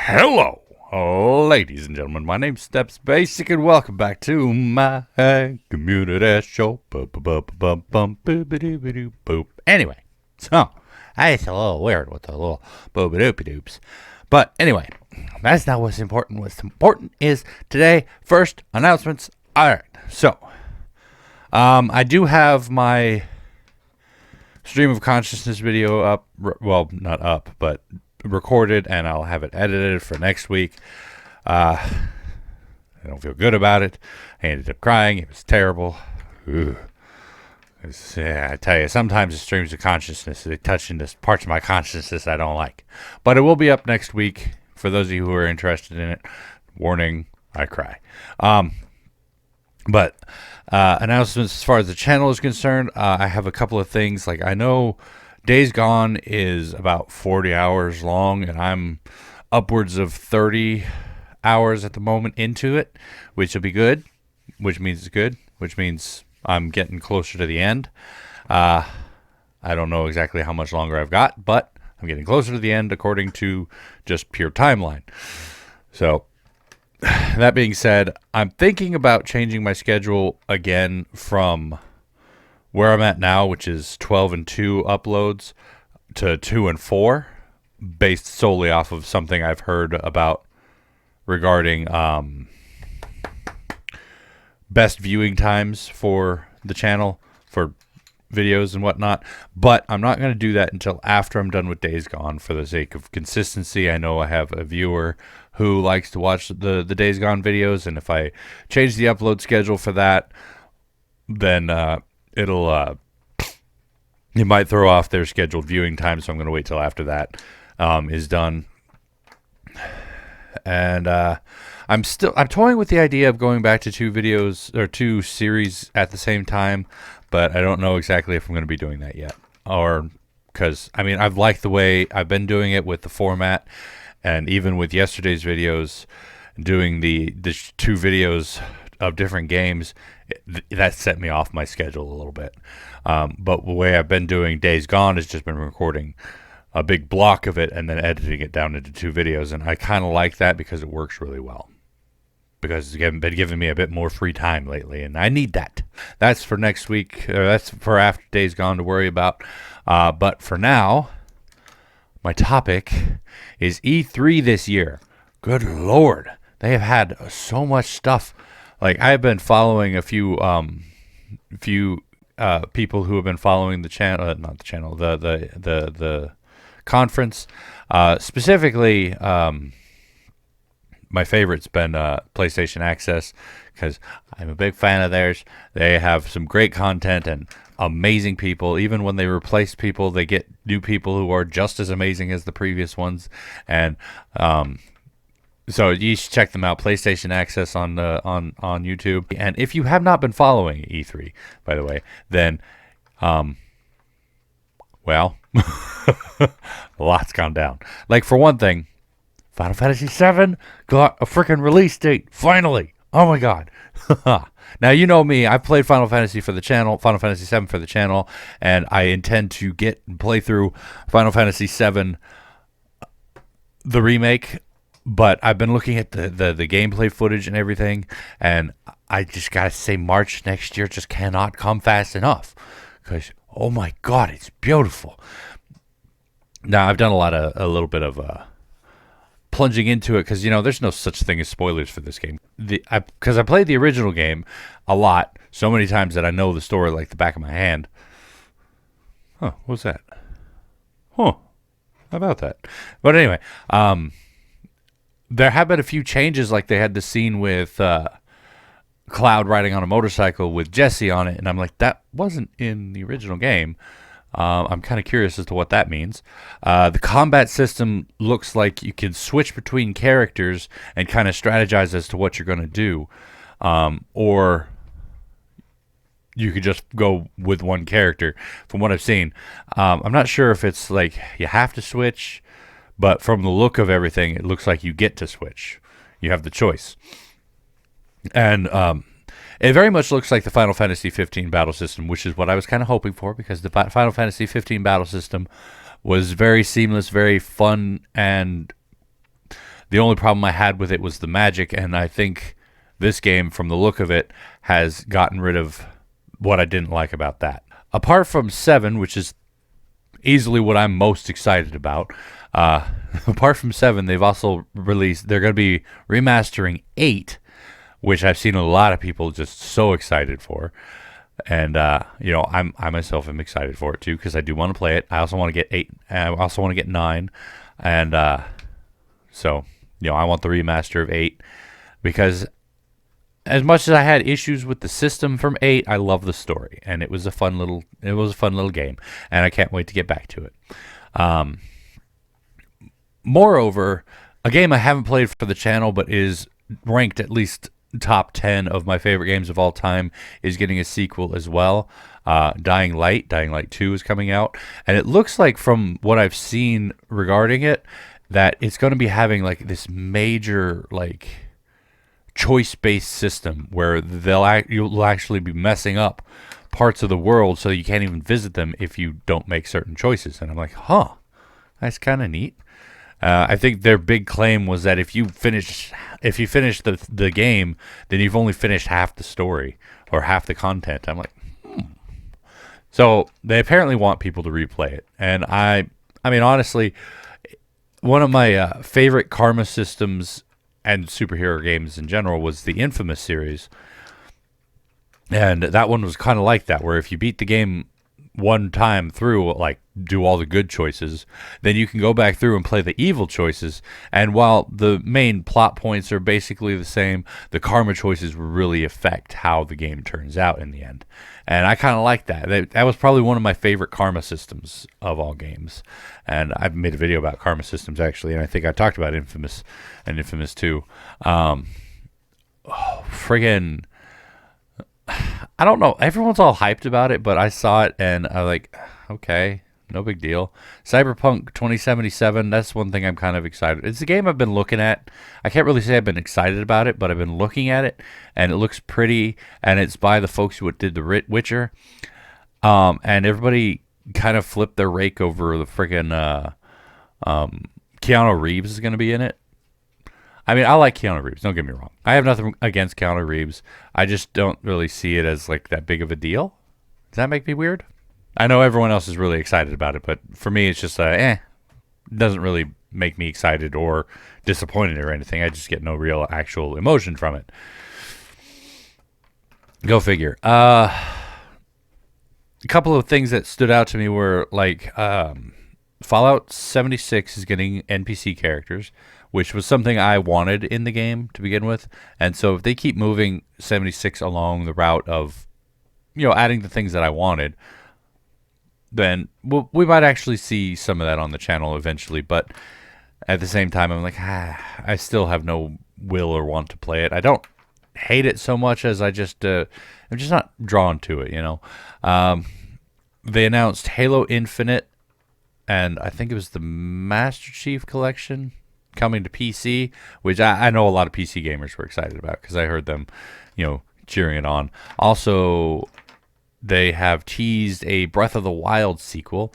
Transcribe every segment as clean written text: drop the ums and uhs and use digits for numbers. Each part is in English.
Hello, ladies and gentlemen. My name's StepsBasic, and welcome back to my community show. Anyway, so it's a little weird with the little boop-a-doop-a-doops. But anyway, that's not what's important. What's important is today, first, announcements. All right, so I do have my stream of consciousness video up. Well, not up, but recorded, and I'll have it edited for next week. I don't feel good about it. I ended up crying. It was terrible. I tell you, sometimes the streams of consciousness, they touch into parts of my consciousness I don't like. But it will be up next week for those of you who are interested in it. Warning, I cry. But announcements as far as the channel is concerned, I have a couple of things. Like, I know Days Gone is about 40 hours long, and I'm upwards of 30 hours at the moment into it, which will be good, which means it's good, which means I'm getting closer to the end. I don't know exactly how much longer I've got, but I'm getting closer to the end according to just pure timeline. So, that being said, I'm thinking about changing my schedule again from where I'm at now, which is 12 and 2 uploads, to 2 and 4, based solely off of something I've heard about regarding best viewing times for the channel for videos and whatnot. But I'm not going to do that until after I'm done with Days Gone, for the sake of consistency. I know I have a viewer who likes to watch the Days Gone videos, and if I change the upload schedule for that, then it might throw off their scheduled viewing time, so I'm going to wait till after that is done. And I'm toying with the idea of going back to 2 videos or 2 series at the same time, but I don't know exactly if I'm going to be doing that yet. Or because, I mean, I've liked the way I've been doing it with the format, and even with yesterday's videos, doing the 2 videos of different games, that set me off my schedule a little bit. But the way I've been doing Days Gone has just been recording a big block of it and then editing it down into 2 videos, and I kind of like that because it works really well. Because it's been giving me a bit more free time lately, and I need that. That's for next week. That's for after Days Gone to worry about. But for now, my topic is E3 this year. Good Lord. They have had so much stuff. Like, I've been following a few people who have been following the channel, not the channel, the conference. Specifically, my favorite's been PlayStation Access, because I'm a big fan of theirs. They have some great content and amazing people. Even when they replace people, they get new people who are just as amazing as the previous ones. And so you should check them out. PlayStation Access on YouTube. And if you have not been following E3, by the way, then well, a lot's gone down. Like, for one thing, Final Fantasy VII got a freaking release date, finally. Oh my god. Now, you know me, I've played Final Fantasy for the channel, Final Fantasy VII for the channel, and I intend to get and play through Final Fantasy VII, the remake. But I've been looking at the gameplay footage and everything, and I just gotta say, March next year just cannot come fast enough. Because, oh my god, it's beautiful. Now, I've done a little bit of plunging into it, because, you know, there's no such thing as spoilers for this game. Because I played the original game a lot, so many times that I know the story like the back of my hand. Huh, what's that? Huh, how about that? But anyway, there have been a few changes, like they had the scene with Cloud riding on a motorcycle with Jesse on it, and I'm like, that wasn't in the original game. I'm kind of curious as to what that means. The combat system looks like you can switch between characters and kind of strategize as to what you're going to do. Or you could just go with one character, from what I've seen. I'm not sure if it's like you have to switch, but from the look of everything, it looks like you get to switch. You have the choice. And It very much looks like the Final Fantasy 15 battle system, which is what I was kind of hoping for, because the Final Fantasy 15 battle system was very seamless, very fun, and the only problem I had with it was the magic, and I think this game, from the look of it, has gotten rid of what I didn't like about that. Apart from 7, which is easily what I'm most excited about, apart from 7, they've also released, they're going to be remastering 8, which I've seen a lot of people just so excited for. And, I myself am excited for it too, because I do want to play it. I also want to get 8, and I also want to get 9. And, so, I want the remaster of 8, because as much as I had issues with the system from 8, I love the story, and it was a fun little game, and I can't wait to get back to it. Moreover, a game I haven't played for the channel, but is ranked at least top 10 of my favorite games of all time, is getting a sequel as well. Dying Light 2 is coming out, and it looks like, from what I've seen regarding it, that it's going to be having like this major like choice-based system where you'll actually be messing up parts of the world, so you can't even visit them if you don't make certain choices. And I'm like, that's kind of neat. I think their big claim was that if you finish the game, then you've only finished half the story or half the content. I'm like, So they apparently want people to replay it, and I mean, honestly, one of my favorite karma systems and superhero games in general was the Infamous series, and that one was kind of like that, where if you beat the game one time through, like do all the good choices, then you can go back through and play the evil choices, and while the main plot points are basically the same, the karma choices really affect how the game turns out in the end. And I kind of like that. That was probably one of my favorite karma systems of all games, and I've made a video about karma systems actually, and I think I talked about Infamous and Infamous 2. Friggin', I don't know. Everyone's all hyped about it, but I saw it and I like, okay, no big deal. Cyberpunk 2077, that's one thing I'm kind of excited. It's a game I've been looking at. I can't really say I've been excited about it, but I've been looking at it, and it looks pretty, and it's by the folks who did The Witcher. And everybody kind of flipped their rake over the friggin' Keanu Reeves is going to be in it. I mean, I like Keanu Reeves, don't get me wrong. I have nothing against Keanu Reeves. I just don't really see it as like that big of a deal. Does that make me weird? I know everyone else is really excited about it, but for me it's just it doesn't really make me excited or disappointed or anything. I just get no real actual emotion from it. Go figure. A couple of things that stood out to me were like Fallout 76 is getting NPC characters, which was something I wanted in the game to begin with. And so if they keep moving 76 along the route of, adding the things that I wanted, then we might actually see some of that on the channel eventually. But at the same time, I'm like, I still have no will or want to play it. I don't hate it so much as I'm just not drawn to it, They announced Halo Infinite, and I think it was the Master Chief Collection coming to PC, which I know a lot of PC gamers were excited about because I heard them, cheering it on. Also, they have teased a Breath of the Wild sequel.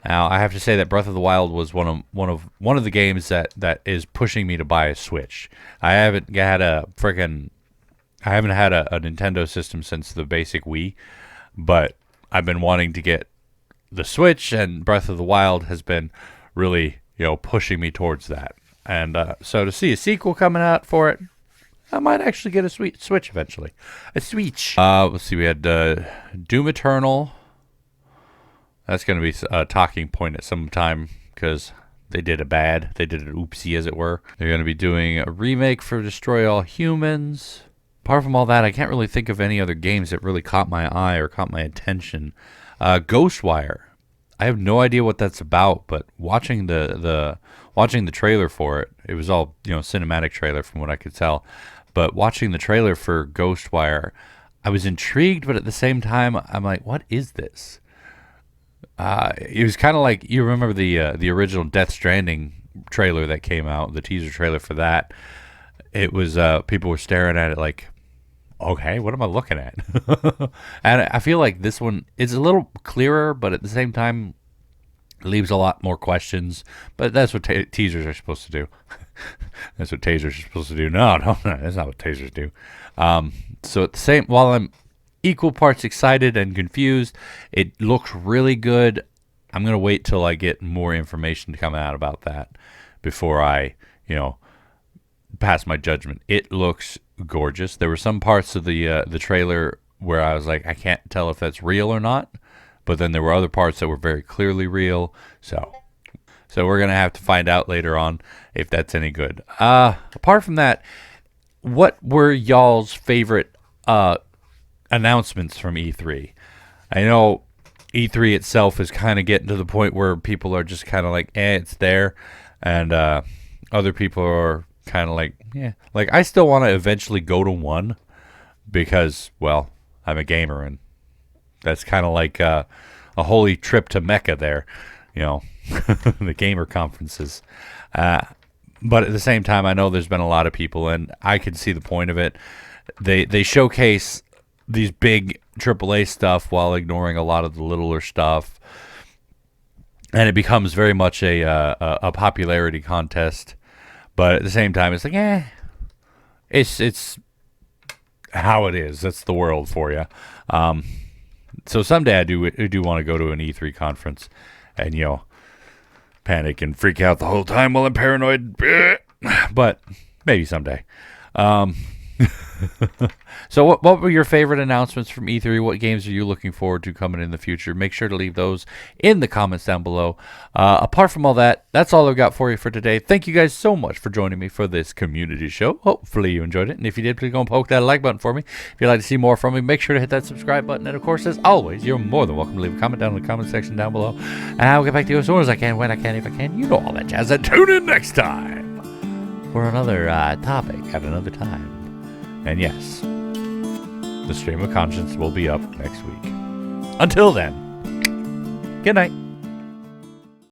Now, I have to say that Breath of the Wild was one of the games that is pushing me to buy a Switch. I haven't had a Nintendo system since the basic Wii, but I've been wanting to get the Switch, and Breath of the Wild has been really, pushing me towards that. And so to see a sequel coming out for it, I might actually get a Switch eventually. A Switch. Let's see. We had Doom Eternal. That's going to be a talking point at some time because they did an oopsie, as it were. They're going to be doing a remake for Destroy All Humans. Apart from all that, I can't really think of any other games that really caught my eye or caught my attention. Ghostwire. I have no idea what that's about, but watching the trailer for it, it was all cinematic trailer from what I could tell. But watching the trailer for Ghostwire, I was intrigued, but at the same time, I'm like, what is this? It was kind of like, you remember the original Death Stranding trailer that came out, the teaser trailer for that. It was people were staring at it like, okay, what am I looking at? And I feel like this one is a little clearer, but at the same time leaves a lot more questions. But that's what teasers are supposed to do. That's what tasers are supposed to do. No, that's not what tasers do. So at the same, while I'm equal parts excited and confused, it looks really good. I'm gonna wait till I get more information to come out about that before I, pass my judgment. It looks gorgeous. There were some parts of the trailer where I was like, I can't tell if that's real or not. But then there were other parts that were very clearly real. So we're gonna have to find out later on if that's any good. Apart from that, what were y'all's favorite announcements from E3? I know E3 itself is kind of getting to the point where people are just kind of like, it's there, and other people are kind of like, yeah. Like, I still want to eventually go to one because, well, I'm a gamer, and that's kind of like a holy trip to Mecca there, the gamer conferences. But at the same time, I know there's been a lot of people, and I can see the point of it. They showcase these big AAA stuff while ignoring a lot of the littler stuff, and it becomes very much a popularity contest. But at the same time, it's like, it's how it is. That's the world for you. So someday I do want to go to an E3 conference, and panic and freak out the whole time while I'm paranoid. But maybe someday. So what were your favorite announcements from E3? What games are you looking forward to coming in the future? Make sure to leave those in the comments down below. Apart from all that, that's all I've got for you for today. Thank you guys so much for joining me for this community show. Hopefully you enjoyed it. And if you did, please go and poke that like button for me. If you'd like to see more from me, make sure to hit that subscribe button. And of course, as always, you're more than welcome to leave a comment down in the comment section down below. And I'll get back to you as soon as I can, when I can, if I can. You know all that jazz. And tune in next time for another topic at another time. And yes, the stream of conscience will be up next week. Until then, good night.